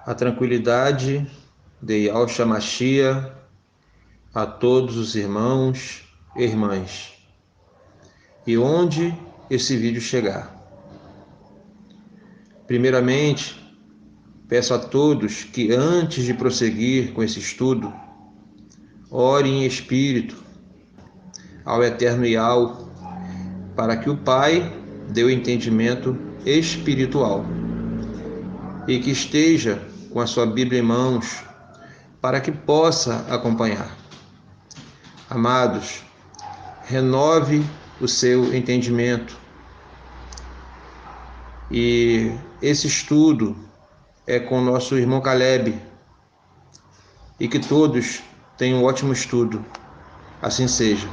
A tranquilidade de Yahshua Mashiach a todos os irmãos e irmãs, e onde esse vídeo chegar. Primeiramente, peço a todos que antes de prosseguir com esse estudo, orem em espírito ao Eterno Yahweh, para que o Pai dê o entendimento espiritual e que esteja com a sua Bíblia em mãos para que possa acompanhar. Amados, renove o seu entendimento. E esse estudo é com o nosso irmão Caleb. E que todos tenham um ótimo estudo. Assim seja.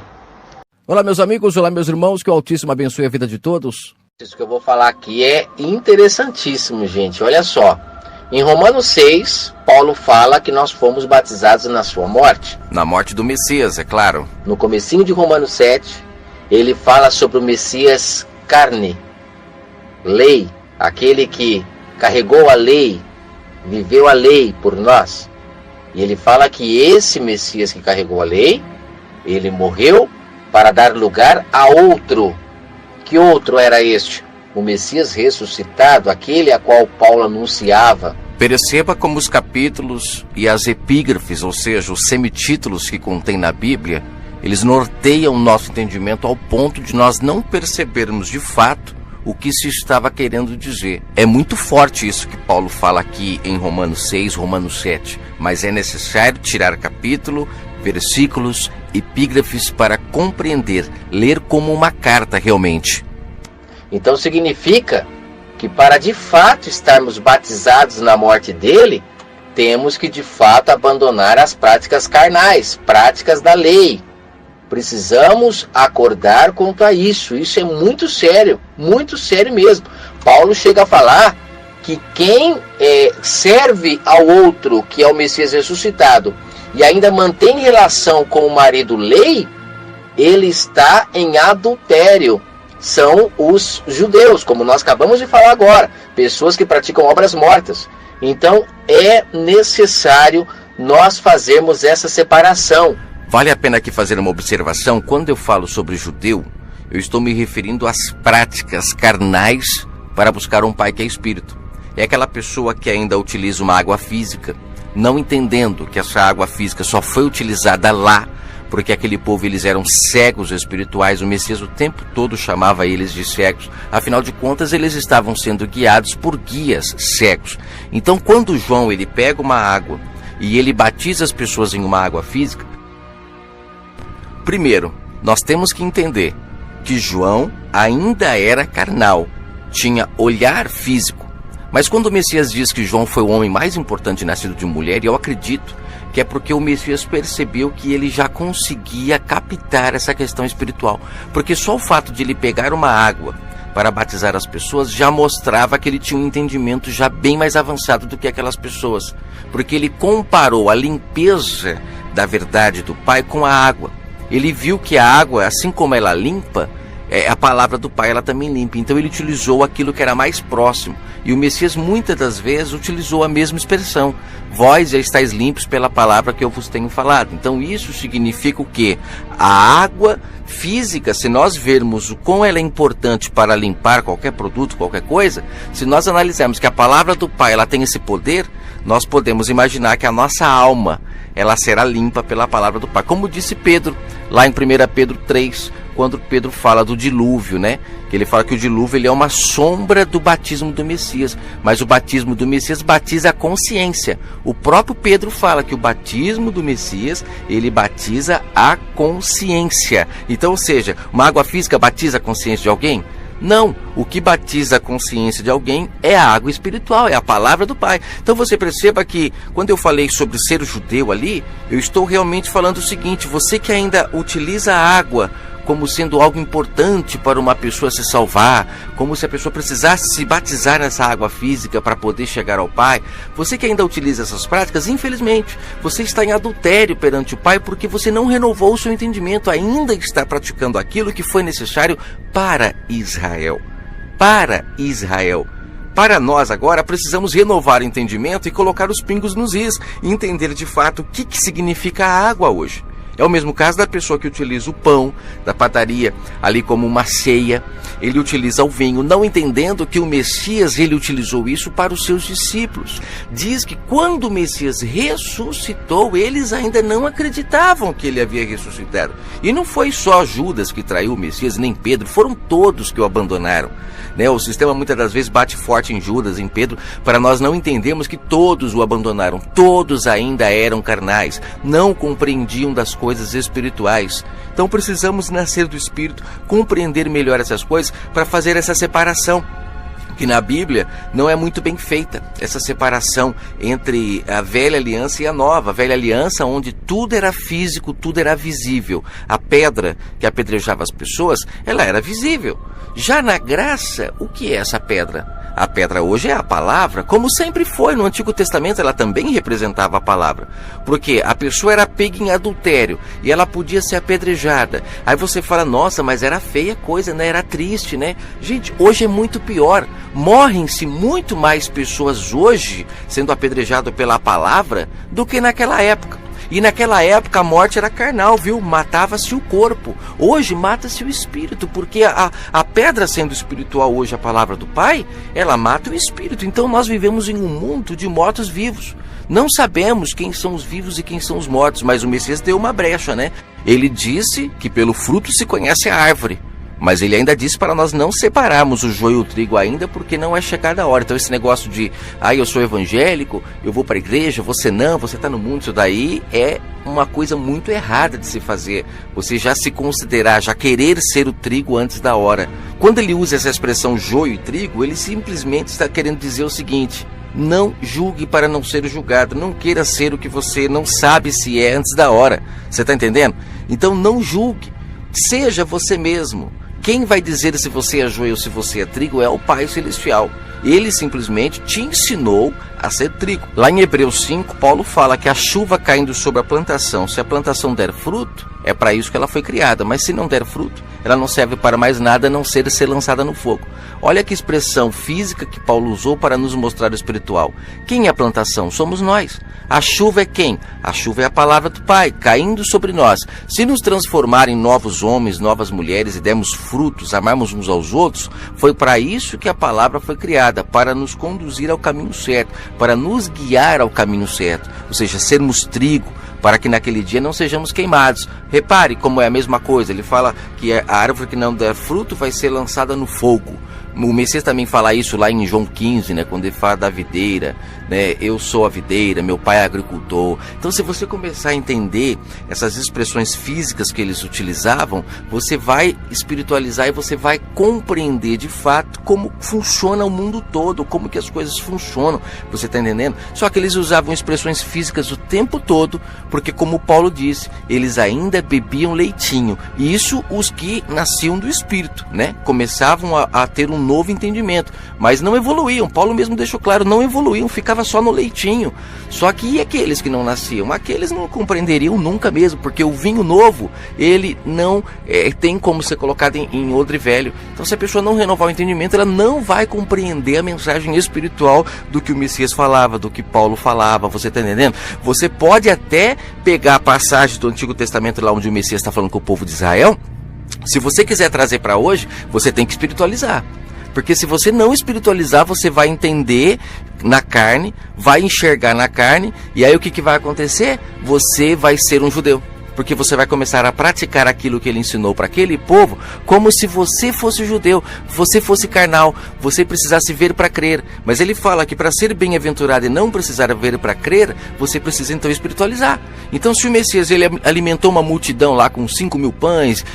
Olá, meus amigos, olá, meus irmãos, que o Altíssimo abençoe a vida de todos. Isso que eu vou falar aqui é interessantíssimo, gente. Olha só. Em Romanos 6, Paulo fala que nós fomos batizados na sua morte. Na morte do Messias, é claro. No comecinho de Romanos 7, ele fala sobre o Messias carne, lei, aquele que carregou a lei, viveu a lei por nós. E ele fala que esse Messias que carregou a lei, ele morreu para dar lugar a outro. Que outro era este? O Messias ressuscitado, aquele a qual Paulo anunciava. Perceba como os capítulos e as epígrafes, ou seja, os semitítulos que contém na Bíblia, eles norteiam o nosso entendimento ao ponto de nós não percebermos de fato o que se estava querendo dizer. É muito forte isso que Paulo fala aqui em Romanos 6, Romanos 7, mas é necessário tirar capítulo, versículos, epígrafes para compreender, ler como uma carta realmente. Então significa que para de fato estarmos batizados na morte dele, temos que de fato abandonar as práticas carnais, práticas da lei. Precisamos acordar quanto a isso. Isso é muito sério mesmo. Paulo chega a falar que quem serve ao outro, que é o Messias ressuscitado, e ainda mantém relação com o marido lei, ele está em adultério. São os judeus, como nós acabamos de falar agora, pessoas que praticam obras mortas. Então é necessário nós fazermos essa separação. Vale a pena aqui fazer uma observação. Quando eu falo sobre judeu, eu estou me referindo às práticas carnais para buscar um pai que é espírito. É aquela pessoa que ainda utiliza uma água física, não entendendo que essa água física só foi utilizada lá porque aquele povo, eles eram cegos espirituais. O Messias o tempo todo chamava eles de cegos. Afinal de contas, eles estavam sendo guiados por guias cegos. Então, quando João ele pega uma água e ele batiza as pessoas em uma água física, primeiro, nós temos que entender que João ainda era carnal, tinha olhar físico. Mas quando o Messias diz que João foi o homem mais importante nascido de mulher, e eu acredito que é porque o Messias percebeu que ele já conseguia captar essa questão espiritual. Porque só o fato de ele pegar uma água para batizar as pessoas já mostrava que ele tinha um entendimento já bem mais avançado do que aquelas pessoas. Porque ele comparou a limpeza da verdade do Pai com a água. Ele viu que a água, assim como ela limpa, a palavra do Pai ela também limpa. Então ele utilizou aquilo que era mais próximo. E o Messias muitas das vezes utilizou a mesma expressão: vós já estáis limpos pela palavra que eu vos tenho falado. Então isso significa o quê? A água física, se nós vermos o quão ela é importante para limpar qualquer produto, qualquer coisa, se nós analisarmos que a palavra do Pai ela tem esse poder, nós podemos imaginar que a nossa alma ela será limpa pela palavra do Pai. Como disse Pedro, lá em 1 Pedro 3, quando Pedro fala do dilúvio, né? Que ele fala que o dilúvio ele é uma sombra do batismo do Messias. Mas o batismo do Messias batiza a consciência. O próprio Pedro fala que o batismo do Messias, ele batiza a consciência. Então, ou seja, uma água física batiza a consciência de alguém? Não, o que batiza a consciência de alguém é a água espiritual, é a palavra do Pai. Então você perceba que quando eu falei sobre ser judeu ali, eu estou realmente falando o seguinte: você que ainda utiliza a água como sendo algo importante para uma pessoa se salvar, como se a pessoa precisasse se batizar nessa água física para poder chegar ao Pai, você que ainda utiliza essas práticas, infelizmente, você está em adultério perante o Pai porque você não renovou o seu entendimento, ainda está praticando aquilo que foi necessário para Israel. Para Israel. Para nós agora precisamos renovar o entendimento e colocar os pingos nos is e entender de fato o que significa a água hoje. É o mesmo caso da pessoa que utiliza o pão da padaria ali como uma ceia. Ele utiliza o vinho, não entendendo que o Messias ele utilizou isso para os seus discípulos. Diz que quando o Messias ressuscitou, eles ainda não acreditavam que ele havia ressuscitado. E não foi só Judas que traiu o Messias, nem Pedro, foram todos que o abandonaram. O sistema muitas das vezes bate forte em Judas, em Pedro, para nós não entendermos que todos o abandonaram. Todos ainda eram carnais, não compreendiam das coisas espirituais. Então precisamos nascer do Espírito, compreender melhor essas coisas para fazer essa separação, que na Bíblia não é muito bem feita, essa separação entre a velha aliança e a nova. A velha aliança onde tudo era físico, tudo era visível. A pedra que apedrejava as pessoas, ela era visível. Já na graça, o que é essa pedra? A pedra hoje é a palavra, como sempre foi. No Antigo Testamento ela também representava a palavra, porque a pessoa era pega em adultério e ela podia ser apedrejada. Aí você fala, nossa, mas era feia coisa, né? Era triste, né? Gente, hoje é muito pior. Morrem-se muito mais pessoas hoje sendo apedrejadas pela palavra do que naquela época. E naquela época a morte era carnal, viu? Matava-se o corpo. Hoje mata-se o espírito, porque a pedra sendo espiritual hoje, a palavra do Pai, ela mata o espírito. Então nós vivemos em um mundo de mortos-vivos. Não sabemos quem são os vivos e quem são os mortos, mas o Messias deu uma brecha, né? Ele disse que pelo fruto se conhece a árvore. Mas ele ainda disse para nós não separarmos o joio e o trigo ainda, porque não é chegada a hora. Então esse negócio de, eu sou evangélico, eu vou para a igreja, você não, você está no mundo, isso daí é uma coisa muito errada de se fazer. Você já se considerar, já querer ser o trigo antes da hora. Quando ele usa essa expressão joio e trigo, ele simplesmente está querendo dizer o seguinte: não julgue para não ser julgado, não queira ser o que você não sabe se é antes da hora. Você está entendendo? Então não julgue, seja você mesmo. Quem vai dizer se você é joio ou se você é trigo é o Pai Celestial. Ele simplesmente te ensinou a ser trigo. Lá em Hebreus 5, Paulo fala que a chuva caindo sobre a plantação, se a plantação der fruto, é para isso que ela foi criada. Mas se não der fruto, ela não serve para mais nada a não ser lançada no fogo. Olha que expressão física que Paulo usou para nos mostrar o espiritual. Quem é a plantação? Somos nós. A chuva é quem? A chuva é a palavra do Pai, caindo sobre nós. Se nos transformar em novos homens, novas mulheres e dermos frutos, amarmos uns aos outros, foi para isso que a palavra foi criada, para nos conduzir ao caminho certo, para nos guiar ao caminho certo, ou seja, sermos trigo, para que naquele dia não sejamos queimados. Repare como é a mesa coisa, ele fala que a árvore que não der fruto vai ser lançada no fogo. O Messias também fala isso lá em João 15, né, quando ele fala da videira, né, eu sou a videira, meu pai é agricultor. Então se você começar a entender essas expressões físicas que eles utilizavam, você vai espiritualizar e você vai compreender de fato como funciona o mundo todo, como que as coisas funcionam. Você está entendendo? Só que eles usavam expressões físicas o tempo todo, porque como Paulo disse, eles ainda bebiam leitinho. E isso os que nasciam do Espírito, né, começavam a ter um novo entendimento, mas não evoluíam. Paulo mesmo deixou claro, não evoluíam, ficava só no leitinho. Só que e aqueles que não nasciam? Aqueles não compreenderiam nunca mesmo, porque o vinho novo, ele não tem como ser colocado em odre velho. Então se a pessoa não renovar o entendimento, ela não vai compreender a mensagem espiritual do que o Messias falava, do que Paulo falava. Você está entendendo? Você pode até pegar a passagem do Antigo Testamento lá onde o Messias está falando com o povo de Israel. Se você quiser trazer para hoje, você tem que espiritualizar. Porque se você não espiritualizar, você vai entender na carne, vai enxergar na carne, e aí o que vai acontecer? Você vai ser um judeu. Porque você vai começar a praticar aquilo que ele ensinou para aquele povo, como se você fosse judeu, você fosse carnal, você precisasse ver para crer. Mas ele fala que para ser bem-aventurado e não precisar ver para crer, você precisa então espiritualizar. Então se o Messias ele alimentou uma multidão lá com 5.000 pães,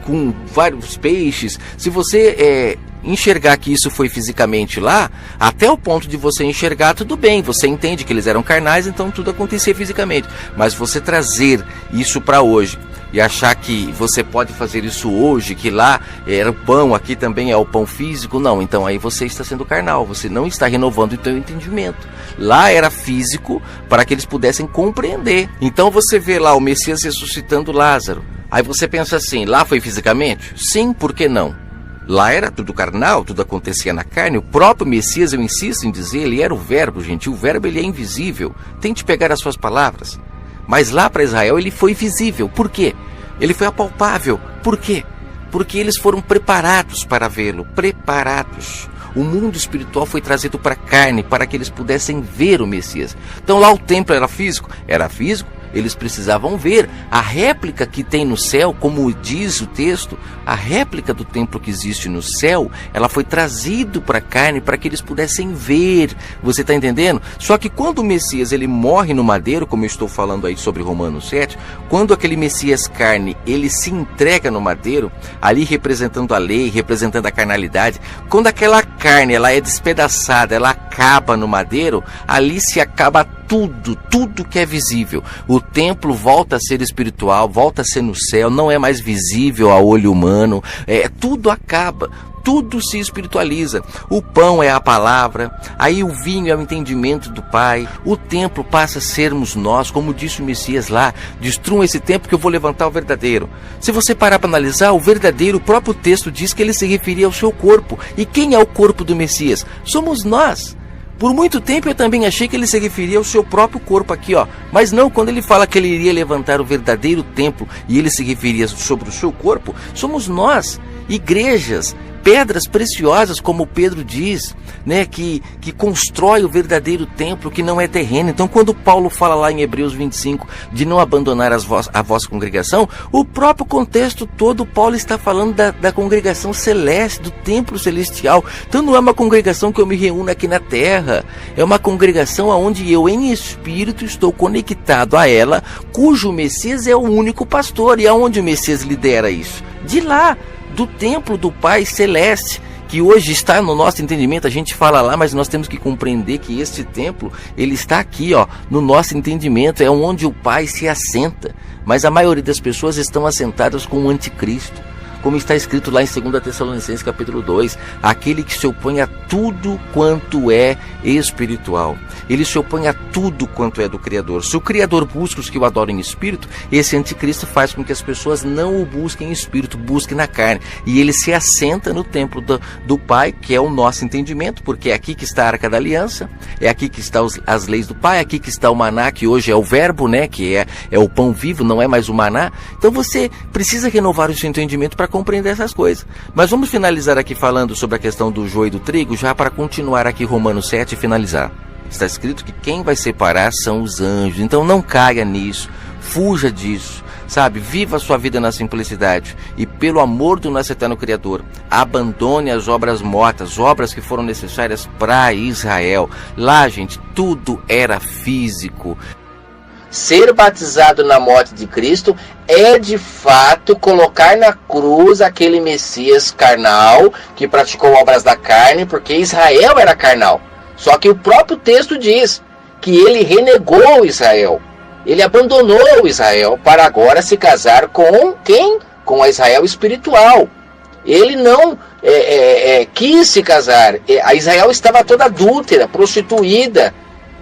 com vários peixes, se você enxergar que isso foi fisicamente lá, até o ponto de você enxergar, tudo bem, você entende que eles eram carnais, então tudo acontecia fisicamente. Mas você trazer isso para hoje e achar que você pode fazer isso hoje, que lá era o pão, aqui também é o pão físico, não, então aí você está sendo carnal, você não está renovando o teu entendimento. Lá era físico para que eles pudessem compreender. Então você vê lá o Messias ressuscitando Lázaro, aí você pensa assim, lá foi fisicamente? Sim, por que não? Lá era tudo carnal, tudo acontecia na carne. O próprio Messias, eu insisto em dizer, ele era o verbo, gente. O verbo, ele é invisível. Tente pegar as suas palavras. Mas lá para Israel ele foi visível. Por quê? Ele foi apalpável. Por quê? Porque eles foram preparados para vê-lo. Preparados. O mundo espiritual foi trazido para a carne, para que eles pudessem ver o Messias. Então lá o templo era físico? Era físico. Eles precisavam ver a réplica que tem no céu, como diz o texto, a réplica do templo que existe no céu, ela foi trazida para a carne para que eles pudessem ver. Você está entendendo? Só que quando o Messias ele morre no madeiro, como eu estou falando aí sobre Romanos 7, quando aquele Messias carne, ele se entrega no madeiro, ali representando a lei, representando a carnalidade, quando aquela carne ela é despedaçada, ela acaba no madeiro, ali se acaba tudo que é visível. O templo volta a ser espiritual, volta a ser no céu, não é mais visível a olho humano, tudo acaba. Tudo se espiritualiza. O pão é a palavra, aí o vinho é o entendimento do Pai, o templo passa a sermos nós, como disse o Messias lá, destruam esse templo que eu vou levantar o verdadeiro. Se você parar para analisar, o verdadeiro, o próprio texto diz que ele se referia ao seu corpo. E quem é o corpo do Messias? Somos nós. Por muito tempo eu também achei que ele se referia ao seu próprio corpo aqui, ó. Mas não, quando ele fala que ele iria levantar o verdadeiro templo e ele se referia sobre o seu corpo, somos nós, igrejas, pedras preciosas, como Pedro diz, né, que constrói o verdadeiro templo que não é terreno. Então quando Paulo fala lá em Hebreus 25 de não abandonar a vossa congregação, o próprio contexto todo Paulo está falando da congregação celeste, do templo celestial. Então não é uma congregação que eu me reúno aqui na terra, é uma congregação onde eu em espírito estou conectado a ela, cujo Messias é o único pastor. E aonde o Messias lidera isso? De lá, do templo do Pai Celeste, que hoje está no nosso entendimento. A gente fala lá, mas nós temos que compreender que este templo, ele está aqui, ó, no nosso entendimento, é onde o Pai se assenta. Mas a maioria das pessoas estão assentadas com o anticristo, como está escrito lá em 2 Tessalonicenses capítulo 2, aquele que se opõe a tudo quanto é espiritual. Ele se opõe a tudo quanto é do Criador. Se o Criador busca os que o adoram em espírito, esse anticristo faz com que as pessoas não o busquem em espírito, busquem na carne. E ele se assenta no templo do Pai, que é o nosso entendimento, porque é aqui que está a Arca da Aliança, é aqui que estão as leis do Pai, é aqui que está o maná, que hoje é o verbo, né, que é o pão vivo, não é mais o maná. Então você precisa renovar o seu entendimento para compreender essas coisas. Mas vamos finalizar aqui falando sobre a questão do joio e do trigo, já para continuar aqui Romanos 7 e finalizar. Está escrito que quem vai separar são os anjos. Então não caia nisso, fuja disso, sabe? Viva a sua vida na simplicidade e pelo amor do nosso eterno Criador, abandone as obras mortas, obras que foram necessárias para Israel. Lá, gente, tudo era físico. Ser batizado na morte de Cristo é de fato colocar na cruz aquele Messias carnal que praticou obras da carne, porque Israel era carnal. Só que o próprio texto diz que ele renegou Israel. Ele abandonou Israel para agora se casar com quem? Com a Israel espiritual. Ele não quis se casar. A Israel estava toda adúltera, prostituída,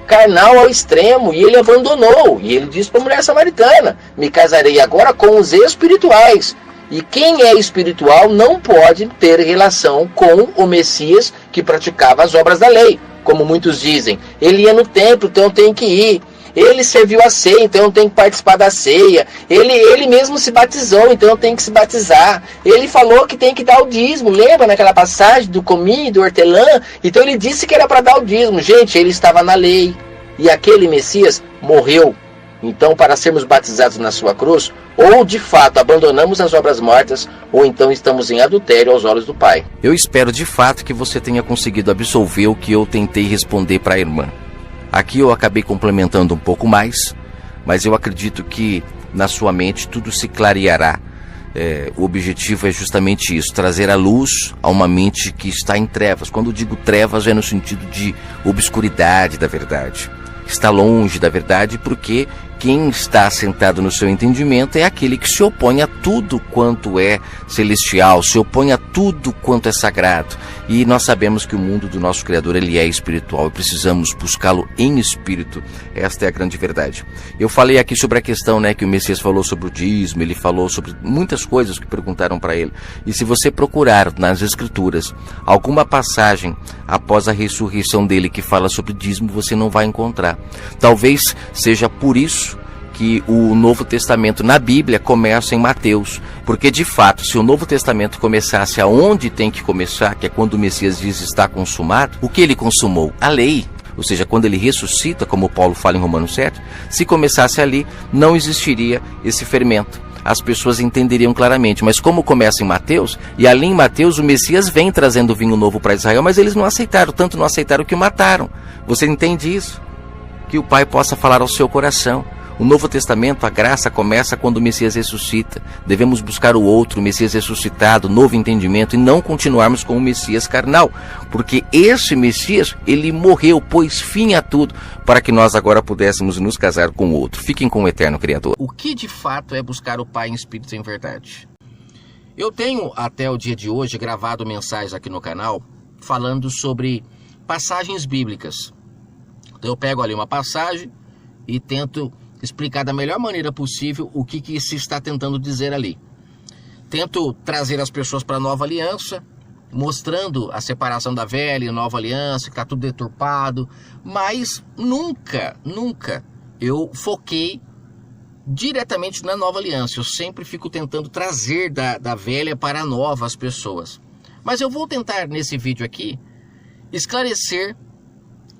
carnal ao extremo, e ele abandonou. E ele disse para a mulher samaritana: me casarei agora com os espirituais. E quem é espiritual não pode ter relação com o Messias que praticava as obras da lei. Como muitos dizem, ele ia no templo, então tem que ir. Ele serviu a ceia, então tem que participar da ceia. Ele mesmo se batizou, então tem que se batizar. Ele falou que tem que dar o dízimo. Lembra naquela passagem do cominho e do hortelã? Então ele disse que era para dar o dízimo. Gente, ele estava na lei. E aquele Messias morreu. Então, para sermos batizados na sua cruz, ou de fato abandonamos as obras mortas, ou então estamos em adultério aos olhos do Pai. Eu espero de fato que você tenha conseguido absolver o que eu tentei responder para a irmã. Aqui eu acabei complementando um pouco mais, mas eu acredito que na sua mente tudo se clareará. O objetivo é justamente isso, trazer a luz a uma mente que está em trevas. Quando eu digo trevas é no sentido de obscuridade da verdade. Está longe da verdade porque quem está assentado no seu entendimento é aquele que se opõe a tudo quanto é celestial, se opõe a tudo quanto é sagrado. E nós sabemos que o mundo do nosso Criador, ele é espiritual e precisamos buscá-lo em espírito. Esta é a grande verdade. Eu falei aqui sobre a questão, que o Messias falou sobre o dízimo, ele falou sobre muitas coisas que perguntaram para ele. E se você procurar nas Escrituras alguma passagem após a ressurreição dele que fala sobre dízimo, você não vai encontrar. Talvez seja por isso que o Novo Testamento na Bíblia começa em Mateus, porque de fato, se o Novo Testamento começasse aonde tem que começar, que é quando o Messias diz está consumado, o que ele consumou? A lei. Ou seja, quando ele ressuscita, como Paulo fala em Romanos 7, se começasse ali, não existiria esse fermento. As pessoas entenderiam claramente, mas como começa em Mateus, e ali em Mateus o Messias vem trazendo vinho novo para Israel, mas eles não aceitaram, tanto não aceitaram que o mataram. Você entende isso? Que o Pai possa falar ao seu coração. O Novo Testamento, a graça começa quando o Messias ressuscita. Devemos buscar o outro, o Messias ressuscitado, novo entendimento, e não continuarmos com o Messias carnal. Porque esse Messias, ele morreu, pôs fim a tudo, para que nós agora pudéssemos nos casar com o outro. Fiquem com o eterno Criador. O que de fato é buscar o Pai em espírito e em verdade? Eu tenho, até o dia de hoje, gravado mensagens aqui no canal, falando sobre passagens bíblicas. Então eu pego ali uma passagem e tento explicar da melhor maneira possível o que se está tentando dizer ali. Tento trazer as pessoas para a nova aliança, mostrando a separação da velha e nova aliança, que está tudo deturpado, mas nunca eu foquei diretamente na nova aliança. Eu sempre fico tentando trazer da velha para a nova as pessoas. Mas eu vou tentar nesse vídeo aqui esclarecer,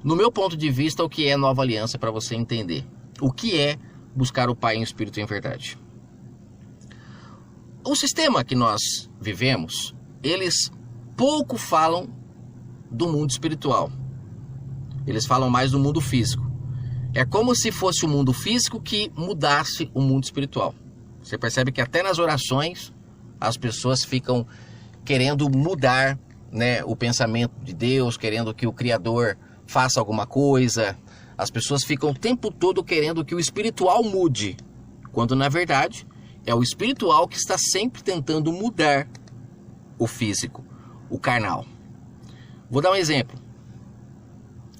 no meu ponto de vista, o que é nova aliança para você entender. O que é buscar o Pai em espírito e em verdade? O sistema que nós vivemos, eles pouco falam do mundo espiritual. Eles falam mais do mundo físico. É como se fosse o mundo físico que mudasse o mundo espiritual. Você percebe que até nas orações as pessoas ficam querendo mudar, o pensamento de Deus, querendo que o Criador faça alguma coisa. As pessoas ficam o tempo todo querendo que o espiritual mude, quando na verdade é o espiritual que está sempre tentando mudar o físico, o carnal. Vou dar um exemplo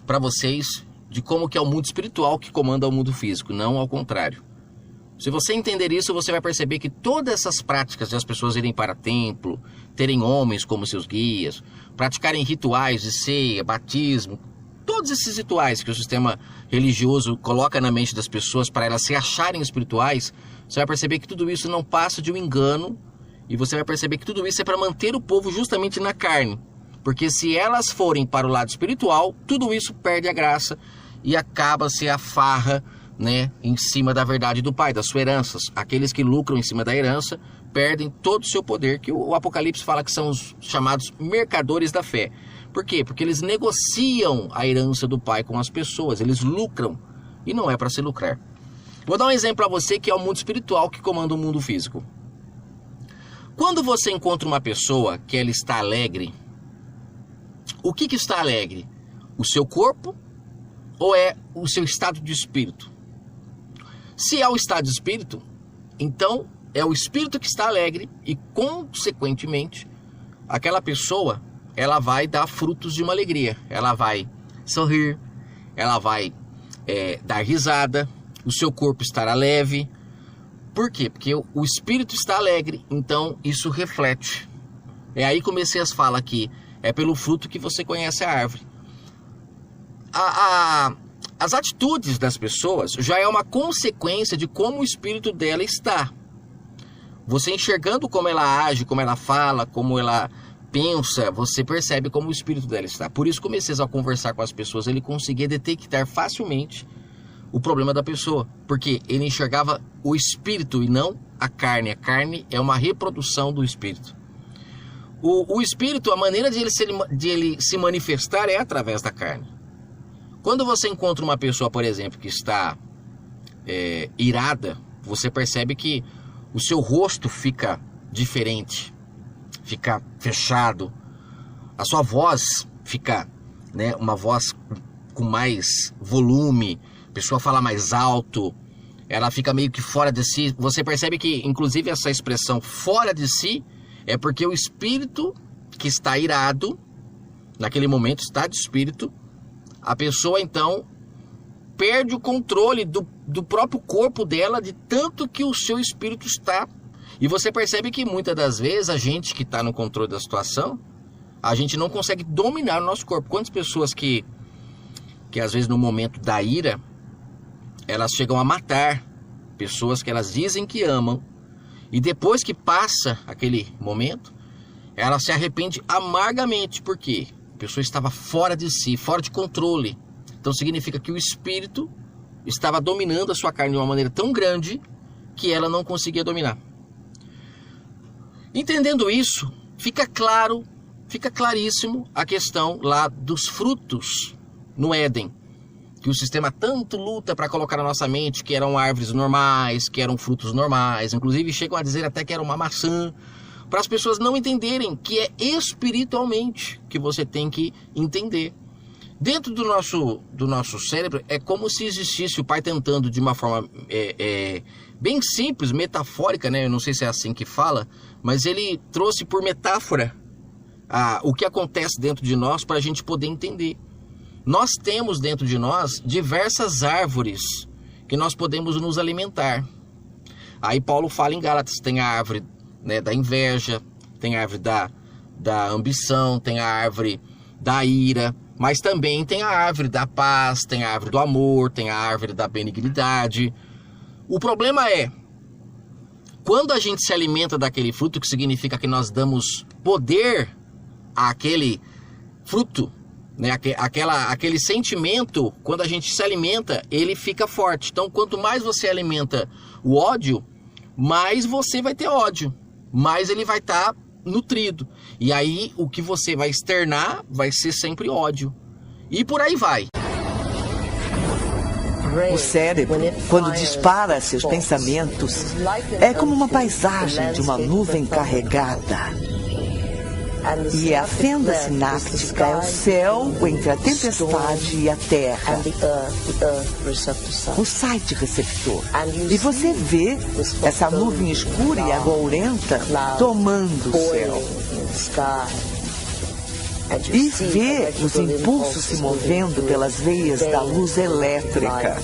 para vocês de como que é o mundo espiritual que comanda o mundo físico, não ao contrário. Se você entender isso, você vai perceber que todas essas práticas de as pessoas irem para templo, terem homens como seus guias, praticarem rituais de ceia, batismo, todos esses rituais que o sistema religioso coloca na mente das pessoas para elas se acharem espirituais, você vai perceber que tudo isso não passa de um engano, e você vai perceber que tudo isso é para manter o povo justamente na carne. Porque se elas forem para o lado espiritual, tudo isso perde a graça e acaba-se a farra, em cima da verdade do Pai, das suas heranças. Aqueles que lucram em cima da herança perdem todo o seu poder, que o Apocalipse fala que são os chamados mercadores da fé. Por quê? Porque eles negociam a herança do Pai com as pessoas, eles lucram, e não é para se lucrar. Vou dar um exemplo para você que é o mundo espiritual que comanda o mundo físico. Quando você encontra uma pessoa que ela está alegre, o que está alegre? O seu corpo ou é o seu estado de espírito? Se é o estado de espírito, então é o espírito que está alegre e, consequentemente, aquela pessoa ela vai dar frutos de uma alegria. Ela vai sorrir, ela vai dar risada, o seu corpo estará leve. Por quê? Porque o espírito está alegre, então isso reflete. É aí que o Messias fala que é pelo fruto que você conhece a árvore. As atitudes das pessoas já é uma consequência de como o espírito dela está. Você enxergando como ela age, como ela fala, como ela pensa, você percebe como o espírito dela está. Por isso que o Messias, ao conversar com as pessoas, ele conseguia detectar facilmente o problema da pessoa, porque ele enxergava o espírito e não a carne. A carne é uma reprodução do espírito. O espírito, a maneira de ele se manifestar é através da carne. Quando você encontra uma pessoa, por exemplo, que está irada, você percebe que o seu rosto fica diferente, fica fechado, a sua voz fica, uma voz com mais volume, a pessoa fala mais alto, ela fica meio que fora de si. Você percebe que, inclusive, essa expressão fora de si é porque o espírito que está irado, naquele momento, está de espírito, a pessoa, então, perde o controle do próprio corpo dela, de tanto que o seu espírito está. E você percebe que, muitas das vezes, a gente que está no controle da situação, a gente não consegue dominar o nosso corpo. Quantas pessoas que às vezes, no momento da ira, elas chegam a matar pessoas que elas dizem que amam, e depois que passa aquele momento, ela se arrepende amargamente, porque a pessoa estava fora de si, fora de controle. Então significa que o espírito estava dominando a sua carne de uma maneira tão grande que ela não conseguia dominar. Entendendo isso, fica claríssimo a questão lá dos frutos no Éden, que o sistema tanto luta para colocar na nossa mente que eram árvores normais, que eram frutos normais, inclusive chegam a dizer até que era uma maçã, para as pessoas não entenderem que é espiritualmente que você tem que entender. Dentro do nosso cérebro é como se existisse o Pai tentando, de uma forma bem simples, metafórica, né? Eu não sei se é assim que fala, mas ele trouxe por metáfora o que acontece dentro de nós para a gente poder entender. Nós temos dentro de nós diversas árvores que nós podemos nos alimentar. Aí Paulo fala em Gálatas, tem a árvore, né, da inveja, tem a árvore da ambição, tem a árvore da ira, mas também tem a árvore da paz, tem a árvore do amor, tem a árvore da benignidade. O problema é, quando a gente se alimenta daquele fruto, que significa que nós damos poder àquele fruto, né, aquele sentimento, quando a gente se alimenta, ele fica forte. Então, quanto mais você alimenta o ódio, mais você vai ter ódio, mais ele vai estar nutrido. E aí, o que você vai externar vai ser sempre ódio. E por aí vai. O cérebro, quando dispara seus pensamentos, é como uma paisagem de uma nuvem carregada. E a fenda sináptica é o céu entre a tempestade e a terra, o site receptor. E você vê essa nuvem escura e agourenta tomando o céu. E vê os impulsos se movendo pelas veias da luz elétrica.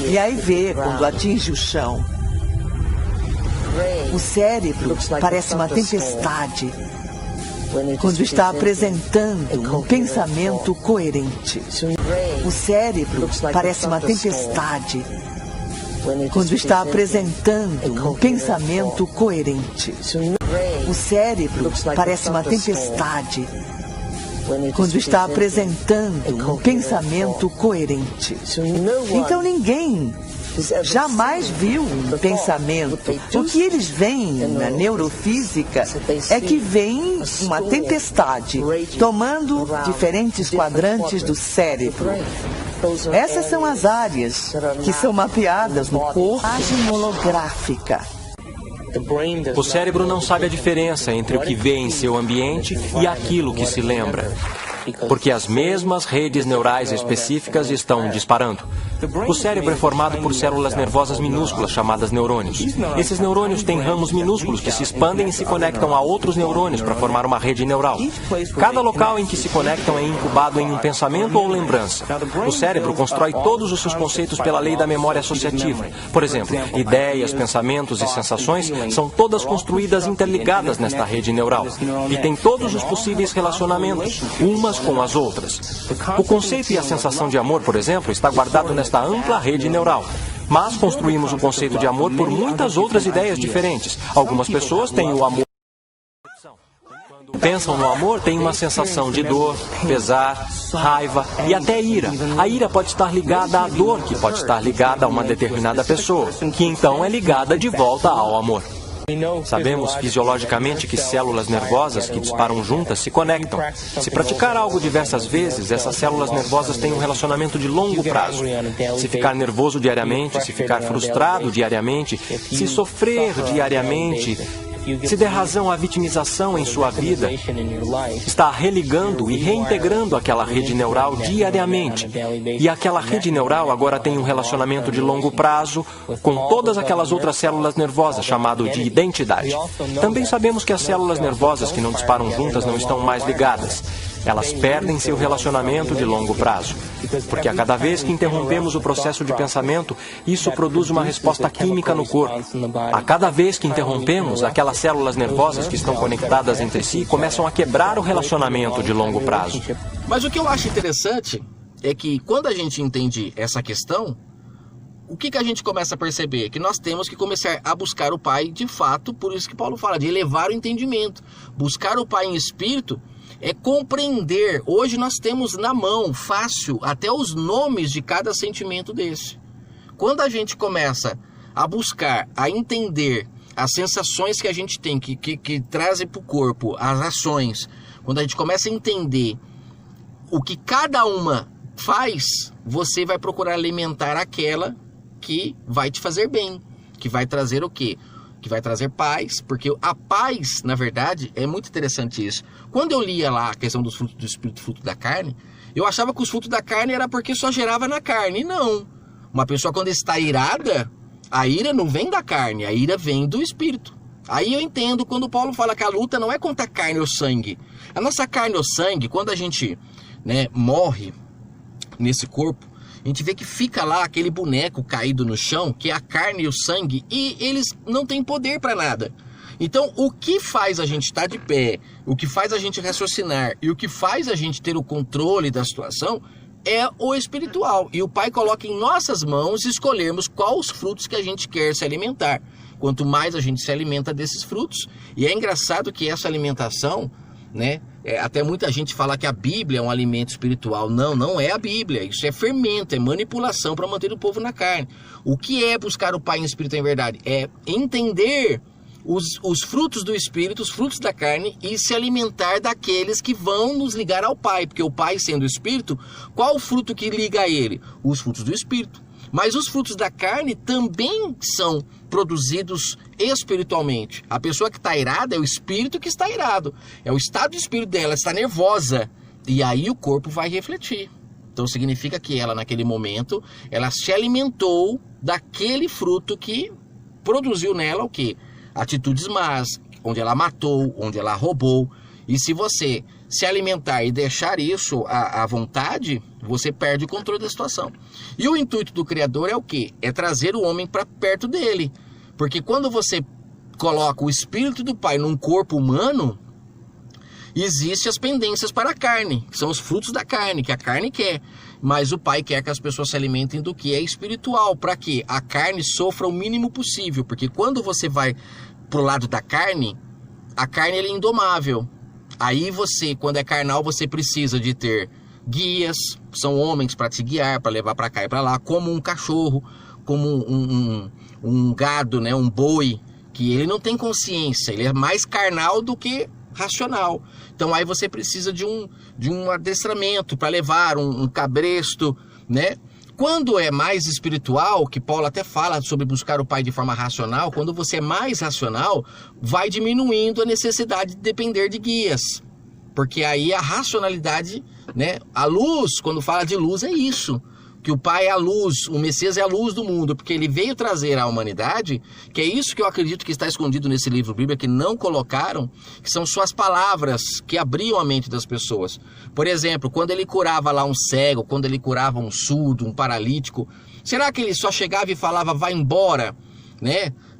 E aí vê quando atinge o chão. O cérebro parece uma tempestade quando está apresentando um pensamento coerente. O cérebro parece uma tempestade quando está apresentando um pensamento coerente. O cérebro parece uma tempestade quando está apresentando um pensamento coerente. Então ninguém jamais viu um pensamento. O que eles veem na neurofísica é que vem uma tempestade tomando diferentes quadrantes do cérebro. Essas são as áreas que são mapeadas no corpo. Imagem holográfica. O cérebro não sabe a diferença entre o que vê em seu ambiente e aquilo que se lembra, porque as mesmas redes neurais específicas estão disparando. O cérebro é formado por células nervosas minúsculas chamadas neurônios. Esses neurônios têm ramos minúsculos que se expandem e se conectam a outros neurônios para formar uma rede neural. Cada local em que se conectam é incubado em um pensamento ou lembrança. O cérebro constrói todos os seus conceitos pela lei da memória associativa. Por exemplo, ideias, pensamentos e sensações são todas construídas interligadas nesta rede neural e têm todos os possíveis relacionamentos, umas com as outras. O conceito e a sensação de amor, por exemplo, está guardado nesta ampla rede neural. Mas construímos o conceito de amor por muitas outras ideias diferentes. Algumas pessoas têm o amor. Quando pensam no amor, têm uma sensação de dor, pesar, raiva e até ira. A ira pode estar ligada à dor, que pode estar ligada a uma determinada pessoa, que então é ligada de volta ao amor. Sabemos fisiologicamente que células nervosas que disparam juntas se conectam. Se praticar algo diversas vezes, essas células nervosas têm um relacionamento de longo prazo. Se ficar nervoso diariamente, se ficar frustrado diariamente, se sofrer diariamente, Se der razão à vitimização em sua vida, está religando e reintegrando aquela rede neural diariamente. E aquela rede neural agora tem um relacionamento de longo prazo com todas aquelas outras células nervosas, chamado de identidade. Também sabemos que as células nervosas que não disparam juntas não estão mais ligadas. Elas perdem seu relacionamento de longo prazo. Porque a cada vez que interrompemos o processo de pensamento, isso produz uma resposta química no corpo. A cada vez que interrompemos, aquelas células nervosas que estão conectadas entre si começam a quebrar o relacionamento de longo prazo. Mas o que eu acho interessante é que quando a gente entende essa questão, o que a gente começa a perceber? Que nós temos que começar a buscar o Pai de fato, por isso que Paulo fala de elevar o entendimento. Buscar o Pai em espírito é compreender. Hoje nós temos na mão, fácil, até os nomes de cada sentimento desse. Quando a gente começa a buscar, a entender as sensações que a gente tem, que trazem para o corpo, as ações, quando a gente começa a entender o que cada uma faz, você vai procurar alimentar aquela que vai te fazer bem, que vai trazer o quê? Que vai trazer paz, porque a paz, na verdade, é muito interessante isso. Quando eu lia lá a questão dos frutos do espírito, fruto da carne, eu achava que os frutos da carne era porque só gerava na carne. E não. Uma pessoa quando está irada, a ira não vem da carne, a ira vem do espírito. Aí eu entendo quando Paulo fala que a luta não é contra a carne ou sangue. A nossa carne ou sangue, quando a gente morre nesse corpo, a gente vê que fica lá aquele boneco caído no chão, que é a carne e o sangue, e eles não têm poder para nada. Então, o que faz a gente estar de pé, o que faz a gente raciocinar e o que faz a gente ter o controle da situação é o espiritual. E o Pai coloca em nossas mãos escolhermos quais os frutos que a gente quer se alimentar. Quanto mais a gente se alimenta desses frutos, e é engraçado que essa alimentação, até muita gente fala que a Bíblia é um alimento espiritual. Não, não é a Bíblia. Isso é fermento, é manipulação para manter o povo na carne. O que é buscar o Pai em espírito em verdade? É entender os frutos do espírito, os frutos da carne, e se alimentar daqueles que vão nos ligar ao Pai. Porque o Pai, sendo o espírito, qual o fruto que liga a ele? Os frutos do espírito. Mas os frutos da carne também são produzidos espiritualmente. A pessoa que está irada é o espírito que está irado. É o estado de espírito dela, está nervosa. E aí o corpo vai refletir. Então significa que ela, naquele momento, ela se alimentou daquele fruto que produziu nela o quê? Atitudes más, onde ela matou, onde ela roubou. E se você se alimentar e deixar isso à vontade, você perde o controle da situação. E o intuito do Criador é o quê? É trazer o homem para perto dele. Porque quando você coloca o Espírito do Pai num corpo humano, existem as pendências para a carne, que são os frutos da carne, que a carne quer. Mas o Pai quer que as pessoas se alimentem do que é espiritual, para que a carne sofra o mínimo possível. Porque quando você vai para o lado da carne, a carne ela é indomável. Aí você, quando é carnal, você precisa de ter guias, são homens para te guiar, para levar para cá e para lá, como um cachorro, como um gado, um boi, que ele não tem consciência, ele é mais carnal do que racional. Então aí você precisa de um adestramento para levar um cabresto, Quando é mais espiritual, que Paulo até fala sobre buscar o Pai de forma racional, quando você é mais racional, vai diminuindo a necessidade de depender de guias. Porque aí a racionalidade, a luz, quando fala de luz, é isso. Que o Pai é a luz, o Messias é a luz do mundo, porque ele veio trazer à humanidade, que é isso que eu acredito que está escondido nesse livro Bíblia, que não colocaram, que são suas palavras que abriam a mente das pessoas. Por exemplo, quando ele curava lá um cego, quando ele curava um surdo, um paralítico, será que ele só chegava e falava, vai embora,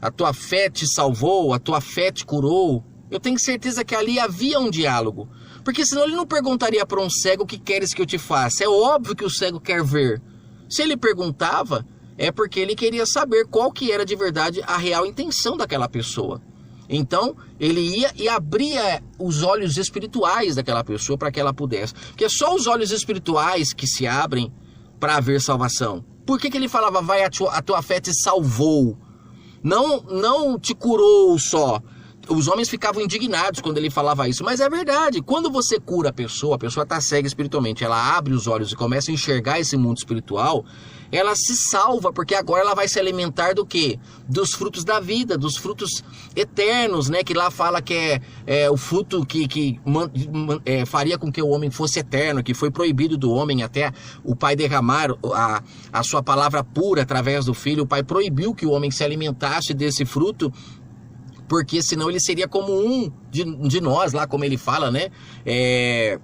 A tua fé te salvou, a tua fé te curou? Eu tenho certeza que ali havia um diálogo, porque senão ele não perguntaria para um cego o que queres que eu te faça. É óbvio que o cego quer ver. Se ele perguntava, é porque ele queria saber qual que era de verdade a real intenção daquela pessoa. Então, ele ia e abria os olhos espirituais daquela pessoa para que ela pudesse. Porque é só os olhos espirituais que se abrem para haver salvação. Por que ele falava, a tua fé te salvou? Não te curou só. os homens ficavam indignados quando ele falava isso, mas é verdade. Quando você cura a pessoa está cega espiritualmente, ela abre os olhos e começa a enxergar esse mundo espiritual, ela se salva, porque agora ela vai se alimentar do quê? Dos frutos da vida, dos frutos eternos, né? Que lá fala que é o fruto que faria com que o homem fosse eterno, que foi proibido do homem até o Pai derramar a sua palavra pura através do Filho. O Pai proibiu que o homem se alimentasse desse fruto, porque senão ele seria como um de nós, lá como ele fala, né?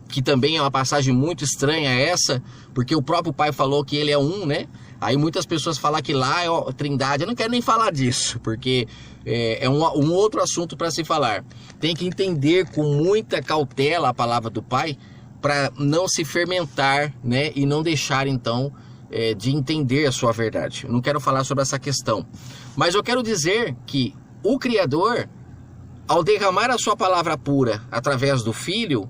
Que também é uma passagem muito estranha essa, porque o próprio Pai falou que ele é um, né? Aí muitas pessoas falam que lá é a Trindade. Eu não quero nem falar disso, porque é um outro assunto para se falar. Tem que entender com muita cautela a palavra do Pai, para não se fermentar, né? E não deixar, então, de entender a sua verdade. Eu não quero falar sobre essa questão, mas eu quero dizer que o Criador, ao derramar a sua palavra pura através do Filho,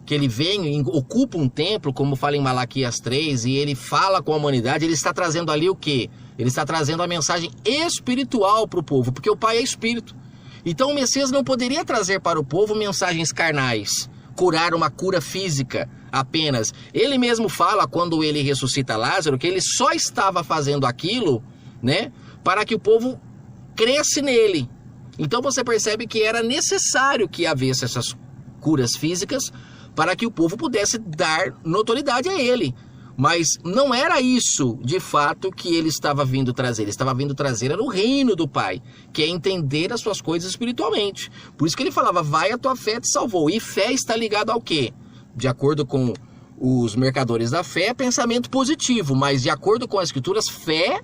que ele vem e ocupa um templo, como fala em Malaquias 3, e ele fala com a humanidade, ele está trazendo ali o quê? Ele está trazendo a mensagem espiritual para o povo, porque o Pai é espírito. Então o Messias não poderia trazer para o povo mensagens carnais, curar uma cura física apenas. Ele mesmo fala, quando ele ressuscita Lázaro, que ele só estava fazendo aquilo, né, para que o povo cresce nele. Então você percebe que era necessário que havesse essas curas físicas para que o povo pudesse dar notoriedade a ele. Mas não era isso, de fato, que ele estava vindo trazer. Ele estava vindo trazer era o reino do Pai, que é entender as suas coisas espiritualmente. Por isso que ele falava, vai, a tua fé te salvou. E fé está ligado ao quê? De acordo com os mercadores da fé, pensamento positivo. Mas de acordo com as Escrituras, fé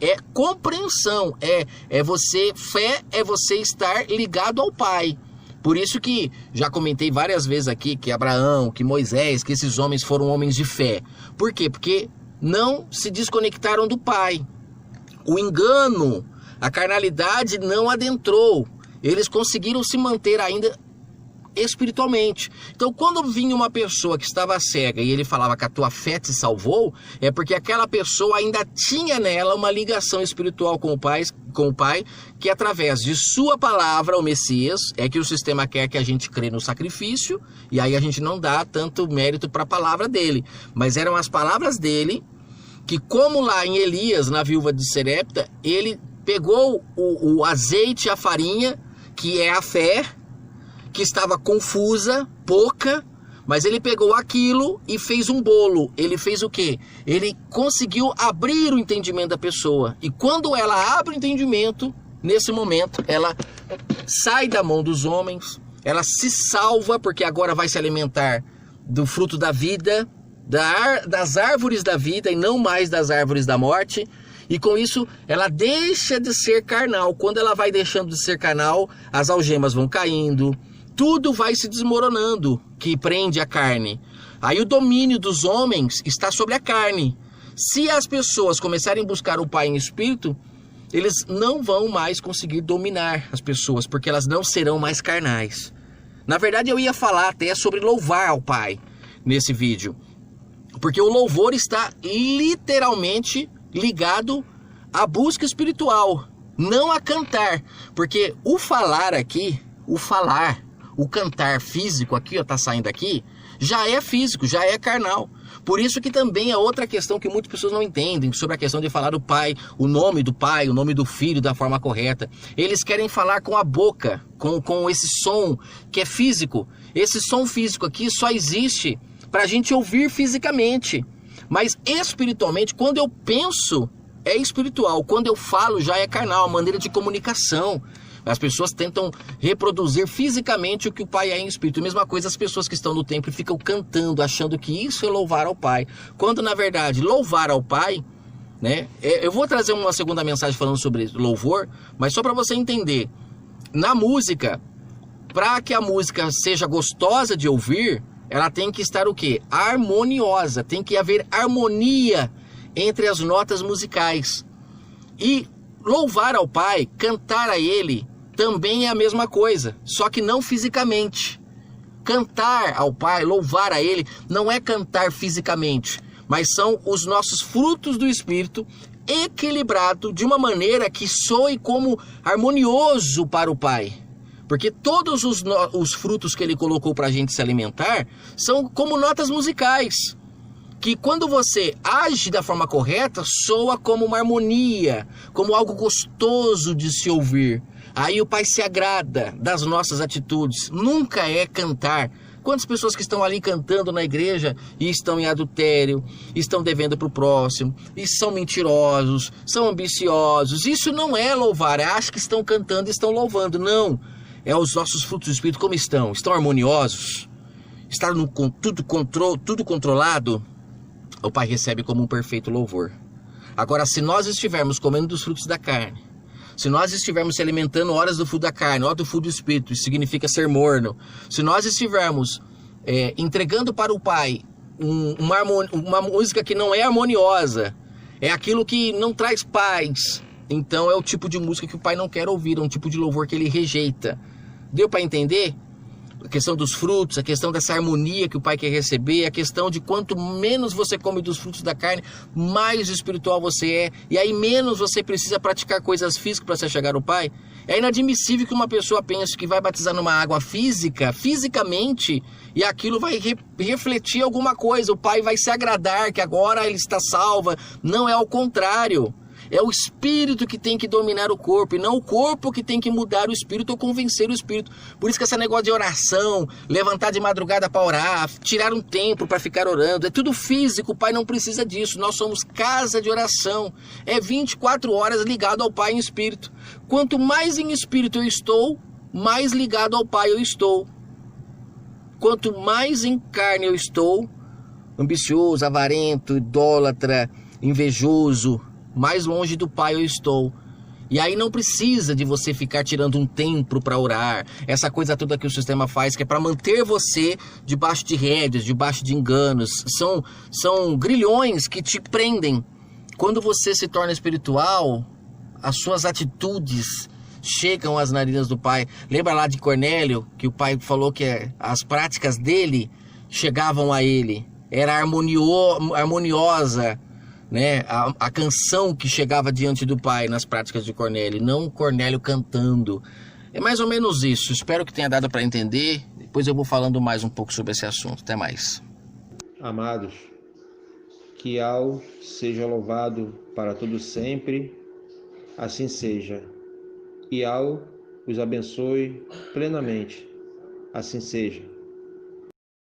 é compreensão, fé é você estar ligado ao Pai. Por isso que já comentei várias vezes aqui que Abraão, que Moisés, que esses homens foram homens de fé. Por quê? Porque não se desconectaram do Pai. O engano, a carnalidade não adentrou. Eles conseguiram se manter ainda espiritualmente. Então, quando vinha uma pessoa que estava cega e ele falava que a tua fé te salvou, é porque aquela pessoa ainda tinha nela uma ligação espiritual com o Pai, que através de sua palavra, o Messias, é que o sistema quer que a gente crê no sacrifício, e aí a gente não dá tanto mérito para a palavra dele, mas eram as palavras dele, que como lá em Elias, na viúva de Serepta, ele pegou o azeite e a farinha, que é a fé, que estava confusa, pouca, mas ele pegou aquilo e fez um bolo. Ele fez o quê? Ele conseguiu abrir o entendimento da pessoa. E quando ela abre o entendimento, nesse momento, ela sai da mão dos homens, ela se salva, porque agora vai se alimentar do fruto da vida, das árvores da vida e não mais das árvores da morte. E com isso, ela deixa de ser carnal. Quando ela vai deixando de ser carnal, as algemas vão caindo, tudo vai se desmoronando que prende a carne. Aí o domínio dos homens está sobre a carne. Se as pessoas começarem a buscar o Pai em espírito, eles não vão mais conseguir dominar as pessoas, porque elas não serão mais carnais. Na verdade, eu ia falar até sobre louvar ao Pai nesse vídeo, porque o louvor está literalmente ligado à busca espiritual, não a cantar, porque o falar aqui, o cantar físico aqui, ó, tá saindo aqui, já é físico, já é carnal. Por isso que também é outra questão que muitas pessoas não entendem sobre a questão de falar do Pai, o nome do Filho da forma correta. Eles querem falar com a boca, com esse som que é físico. Esse som físico aqui só existe para a gente ouvir fisicamente. Mas espiritualmente, quando eu penso, é espiritual. Quando eu falo, já é carnal, a maneira de comunicação. As pessoas tentam reproduzir fisicamente o que o Pai é em espírito. A mesma coisa as pessoas que estão no templo ficam cantando, achando que isso é louvar ao Pai. Quando, na verdade, louvar ao Pai, né? Eu vou trazer uma segunda mensagem falando sobre louvor, mas só para você entender. Na música, para que a música seja gostosa de ouvir, ela tem que estar o quê? Harmoniosa. Tem que haver harmonia entre as notas musicais. E louvar ao Pai, cantar a Ele, também é a mesma coisa, só que não fisicamente. Cantar ao Pai, louvar a Ele, não é cantar fisicamente, mas são os nossos frutos do Espírito equilibrado de uma maneira que soe como harmonioso para o Pai. Porque todos os frutos que ele colocou para a gente se alimentar são como notas musicais, que quando você age da forma correta, soa como uma harmonia, como algo gostoso de se ouvir. Aí o Pai se agrada das nossas atitudes, nunca é cantar. Quantas pessoas que estão ali cantando na igreja e estão em adultério, estão devendo para o próximo, e são mentirosos, são ambiciosos. Isso não é louvar, acho que estão cantando e estão louvando. Não, é os nossos frutos do Espírito como estão. Estão harmoniosos? Está tudo controlado? O Pai recebe como um perfeito louvor. Agora, se nós estivermos comendo dos frutos da carne, se nós estivermos se alimentando horas do fruto da carne, horas do fruto do Espírito, isso significa ser morno. Se nós estivermos entregando para o Pai uma música que não é harmoniosa, é aquilo que não traz paz, então é o tipo de música que o Pai não quer ouvir, é um tipo de louvor que ele rejeita. Deu para entender? A questão dos frutos, a questão dessa harmonia que o Pai quer receber, a questão de quanto menos você come dos frutos da carne, mais espiritual você é, e aí menos você precisa praticar coisas físicas para você chegar ao Pai. É inadmissível que uma pessoa pense que vai batizar numa água fisicamente, e aquilo vai refletir alguma coisa, o Pai vai se agradar que agora ele está salva. Não, é ao contrário. É o espírito que tem que dominar o corpo, e não o corpo que tem que mudar o espírito ou convencer o espírito. Por isso que esse negócio de oração, levantar de madrugada para orar, tirar um tempo para ficar orando, é tudo físico. O Pai não precisa disso. Nós somos casa de oração. É 24 horas ligado ao Pai em espírito. Quanto mais em espírito eu estou, mais ligado ao Pai eu estou. Quanto mais em carne eu estou, ambicioso, avarento, idólatra, invejoso, mais longe do Pai eu estou. E aí não precisa de você ficar tirando um tempo para orar. Essa coisa toda que o sistema faz, que é para manter você debaixo de rédeas, debaixo de enganos. São grilhões que te prendem. Quando você se torna espiritual, as suas atitudes chegam às narinas do Pai. Lembra lá de Cornélio, que o Pai falou que as práticas dele chegavam a ele. Era harmoniosa, né? A canção que chegava diante do Pai nas práticas de Cornélio, não Cornélio cantando. É mais ou menos isso. Espero que tenha dado para entender. Depois eu vou falando mais um pouco sobre esse assunto. Até mais. Amados, que Al seja louvado para todo sempre, assim seja. E Al os abençoe plenamente, assim seja.